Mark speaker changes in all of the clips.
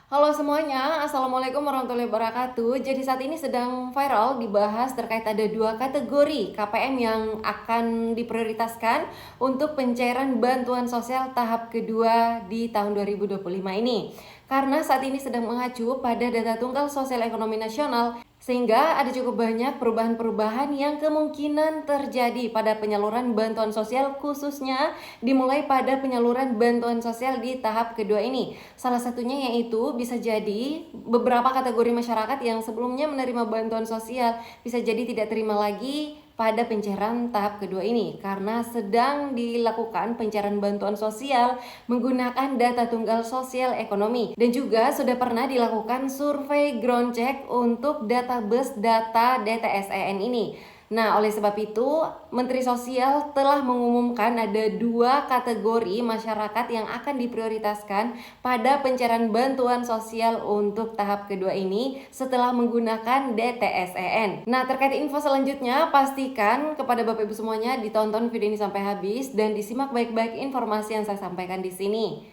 Speaker 1: Halo semuanya, Assalamualaikum warahmatullahi wabarakatuh. Jadi saat ini sedang viral dibahas terkait ada dua kategori KPM yang akan diprioritaskan untuk pencairan bantuan sosial tahap kedua di tahun 2025 ini. Karena saat ini sedang mengacu pada data tunggal sosial ekonomi nasional, sehingga ada cukup banyak perubahan-perubahan yang kemungkinan terjadi pada penyaluran bantuan sosial, khususnya dimulai pada penyaluran bantuan sosial di tahap kedua ini. Salah satunya yaitu bisa jadi beberapa kategori masyarakat yang sebelumnya menerima bantuan sosial bisa jadi tidak terima lagi pada pencairan tahap kedua ini karena sedang dilakukan pencairan bantuan sosial menggunakan data tunggal sosial ekonomi, dan juga sudah pernah dilakukan survei ground check untuk database data DTSEN ini. Nah, oleh sebab itu, Menteri Sosial telah mengumumkan ada dua kategori masyarakat yang akan diprioritaskan pada pencairan bantuan sosial untuk tahap kedua ini setelah menggunakan DTSEN. Nah, terkait info selanjutnya, pastikan kepada Bapak Ibu semuanya ditonton video ini sampai habis dan disimak baik-baik informasi yang saya sampaikan di sini.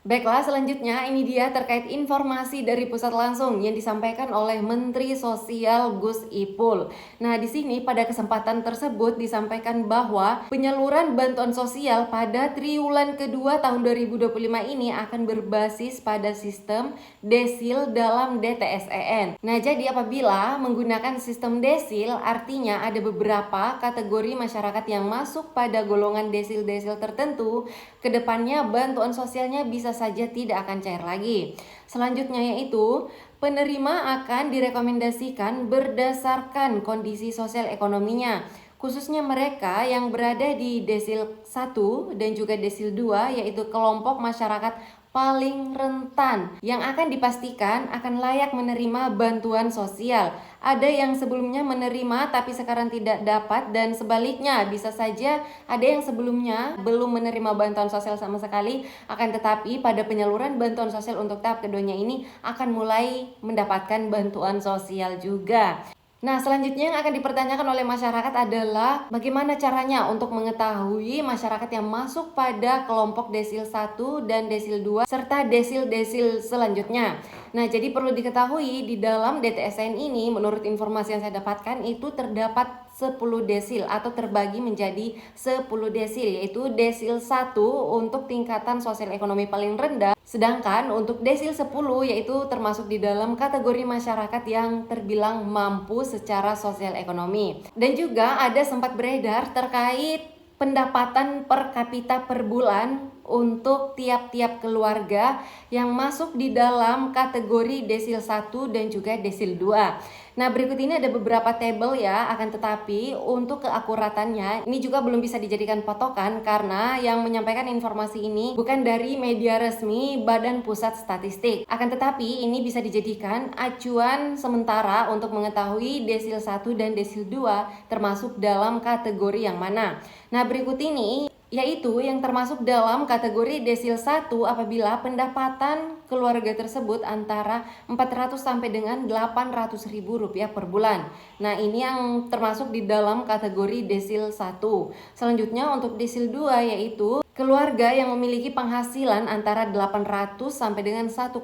Speaker 1: Baiklah, selanjutnya ini dia terkait informasi dari pusat langsung yang disampaikan oleh Menteri Sosial Gus Ipul. Nah, di sini pada kesempatan tersebut disampaikan bahwa penyaluran bantuan sosial pada triwulan kedua tahun 2025 ini akan berbasis pada sistem desil dalam DTSEN. Nah, jadi apabila menggunakan sistem desil, artinya ada beberapa kategori masyarakat yang masuk pada golongan desil-desil tertentu, kedepannya bantuan sosialnya bisa saja tidak akan cair lagi. Selanjutnya yaitu penerima akan direkomendasikan berdasarkan kondisi sosial ekonominya, khususnya mereka yang berada di desil 1 dan juga desil 2, yaitu kelompok masyarakat paling rentan yang akan dipastikan akan layak menerima bantuan sosial. Ada yang sebelumnya menerima tapi sekarang tidak dapat, dan sebaliknya bisa saja ada yang sebelumnya belum menerima bantuan sosial sama sekali, akan tetapi pada penyaluran bantuan sosial untuk tahap keduanya ini akan mulai mendapatkan bantuan sosial juga. Nah, selanjutnya yang akan dipertanyakan oleh masyarakat adalah bagaimana caranya untuk mengetahui masyarakat yang masuk pada kelompok desil 1 dan desil 2 serta desil-desil selanjutnya. Nah, jadi perlu diketahui di dalam DTSN ini menurut informasi yang saya dapatkan itu terdapat 10 desil atau terbagi menjadi 10 desil, yaitu desil 1 untuk tingkatan sosial ekonomi paling rendah, sedangkan untuk desil 10 yaitu termasuk di dalam kategori masyarakat yang terbilang mampu secara sosial ekonomi. Dan juga ada sempat beredar terkait pendapatan per kapita per bulan untuk tiap-tiap keluarga yang masuk di dalam kategori desil 1 dan juga desil 2. Nah, berikut ini ada beberapa tabel ya, akan tetapi untuk keakuratannya ini juga belum bisa dijadikan patokan karena yang menyampaikan informasi ini bukan dari media resmi Badan Pusat Statistik. Akan tetapi ini bisa dijadikan acuan sementara untuk mengetahui desil 1 dan desil 2 termasuk dalam kategori yang mana. Nah, berikut ini yaitu yang termasuk dalam kategori desil 1 apabila pendapatan keluarga tersebut antara 400 sampai dengan 800 ribu rupiah per bulan. Nah, ini yang termasuk di dalam kategori desil 1. Selanjutnya untuk desil 2 yaitu keluarga yang memiliki penghasilan antara 800 sampai dengan 1,2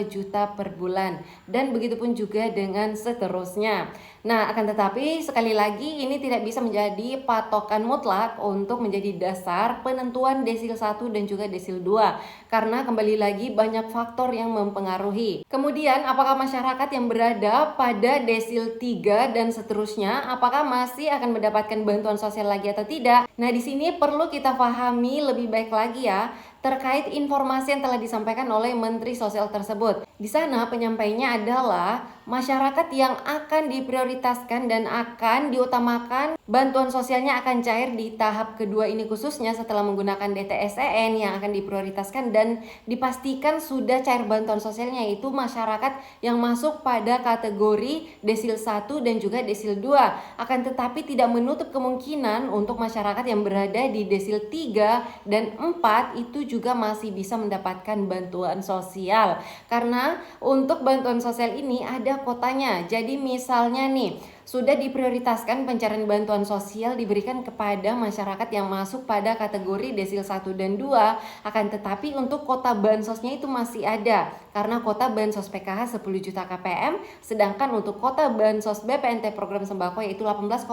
Speaker 1: juta per bulan, dan begitupun juga dengan seterusnya. Nah, akan tetapi sekali lagi ini tidak bisa menjadi patokan mutlak untuk menjadi dasar penentuan desil 1 dan juga desil 2 karena kembali lagi banyak faktor yang mempengaruhi. Kemudian, apakah masyarakat yang berada pada desil 3 dan seterusnya apakah masih akan mendapatkan bantuan sosial lagi atau tidak? Nah, di sini perlu kita pahami lebih baik lagi ya terkait informasi yang telah disampaikan oleh Menteri Sosial tersebut. Di sana penyampainya adalah masyarakat yang akan diprioritaskan dan akan diutamakan bantuan sosialnya akan cair di tahap kedua ini, khususnya setelah menggunakan DTSEN yang akan diprioritaskan dan dipastikan sudah cair bantuan sosialnya, yaitu masyarakat yang masuk pada kategori desil 1 dan juga desil 2. Akan tetapi tidak menutup kemungkinan untuk masyarakat yang berada di desil 3 dan 4 itu juga masih bisa mendapatkan bantuan sosial. Karena untuk bantuan sosial ini ada kotanya. Jadi misalnya nih, sudah diprioritaskan pencarian bantuan sosial diberikan kepada masyarakat yang masuk pada kategori desil 1 dan 2, akan tetapi untuk kota bansosnya itu masih ada karena kota bansos PKH 10 juta KPM, sedangkan untuk kota bansos BPNT program sembako yaitu 18,8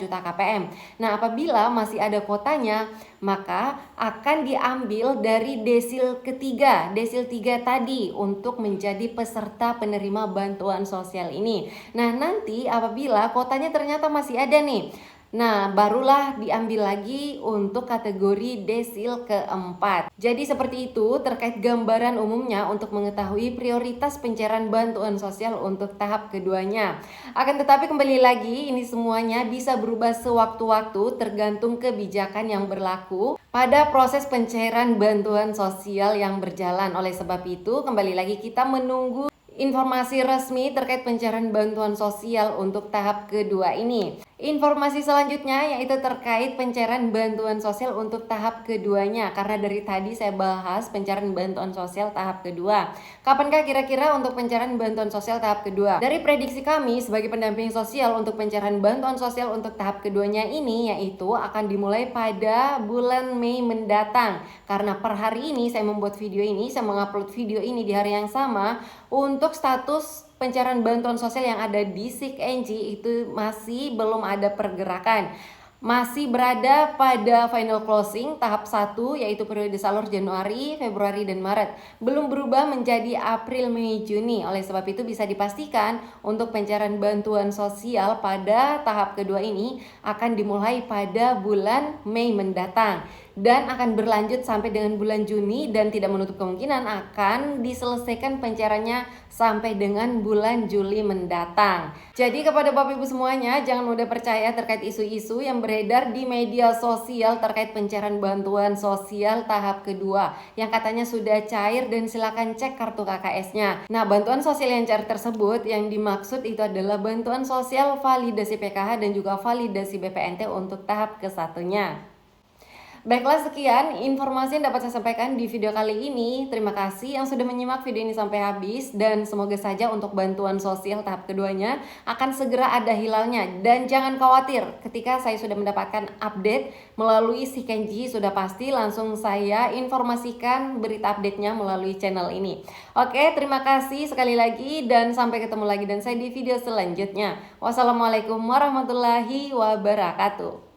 Speaker 1: juta KPM. Nah, apabila masih ada kotanya, maka akan diambil dari desil ketiga, desil 3 tadi untuk menjadi peserta penerima bantuan sosial ini. Nah, nanti apabila kotanya ternyata masih ada nih, nah barulah diambil lagi untuk kategori desil keempat. Jadi seperti itu terkait gambaran umumnya untuk mengetahui prioritas pencairan bantuan sosial untuk tahap keduanya. Akan tetapi kembali lagi, ini semuanya bisa berubah sewaktu-waktu tergantung kebijakan yang berlaku pada proses pencairan bantuan sosial yang berjalan. Oleh sebab itu kembali lagi kita menunggu informasi resmi terkait pencairan bantuan sosial untuk tahap kedua ini. Informasi selanjutnya yaitu terkait pencairan bantuan sosial untuk tahap keduanya. Karena dari tadi saya bahas pencairan bantuan sosial tahap kedua. Kapankah kira-kira untuk pencairan bantuan sosial tahap kedua? Dari prediksi kami sebagai pendamping sosial untuk pencairan bantuan sosial untuk tahap keduanya ini yaitu akan dimulai pada bulan Mei mendatang. Karena per hari ini saya membuat video ini, saya mengupload video ini di hari yang sama untuk status pencairan bantuan sosial yang ada di SIKNJ itu masih belum ada pergerakan. Masih berada pada final closing tahap 1 yaitu periode salur Januari, Februari, dan Maret. Belum berubah menjadi April, Mei, Juni. Oleh sebab itu bisa dipastikan untuk pencairan bantuan sosial pada tahap kedua ini akan dimulai pada bulan Mei mendatang dan akan berlanjut sampai dengan bulan Juni dan tidak menutup kemungkinan akan diselesaikan pencairannya sampai dengan bulan Juli mendatang. Jadi kepada Bapak Ibu semuanya, jangan mudah percaya terkait isu-isu yang beredar di media sosial terkait pencairan bantuan sosial tahap kedua yang katanya sudah cair dan silakan cek kartu KKS-nya. Nah, bantuan sosial yang cair tersebut yang dimaksud itu adalah bantuan sosial validasi PKH dan juga validasi BPNT untuk tahap ke-1-nya. Baiklah, sekian informasi yang dapat saya sampaikan di video kali ini. Terima kasih yang sudah menyimak video ini sampai habis dan semoga saja untuk bantuan sosial tahap keduanya akan segera ada hilalnya. Dan jangan khawatir, ketika saya sudah mendapatkan update melalui SIKNJ sudah pasti langsung saya informasikan berita update-nya melalui channel ini. Oke, terima kasih sekali lagi dan sampai ketemu lagi dan saya di video selanjutnya. Wassalamualaikum warahmatullahi wabarakatuh.